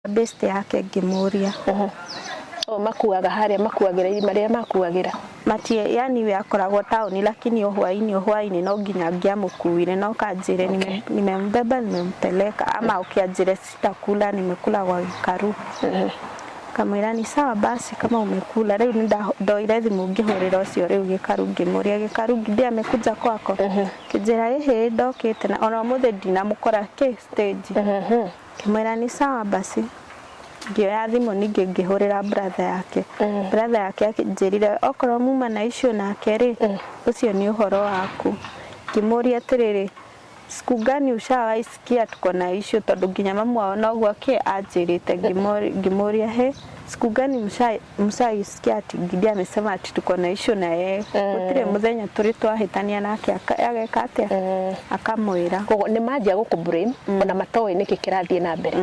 best yake ngimuria o makuaga haria makuagira maria makuagira matie yani we akoragwo taoni lakini hwaini no nginya ngiamukuire no kanjire nimembeba nimempeleka ama ukianjire sitakula nimekula kwa Gikaru kamwira ni sawa basi kama umekula leo ndoire thimu ngihurira ucio riu Gikaru ngimuria Gikaru ngidia amekuja kwako kijira ehe ndokite na ona muthe ndinamukora stage kimwira ni sawa basi ngioya thimu ningi ngihurira brother yake akijirire okoro muma na icio nake ri ucio ni uhoro waku ngimuria tiriri siku gani ushawaisikia tuko na issue tondu nginya mamu wao nogwo ke ajirite ngimuria he siku gani mshaisikia ati Ngidi amesema ati tuko na issue na yeye gutire muthenya turi twahitania nake ageka atia akamwira kogo ni manjia gukublame ona matoe niki kirathie na mbere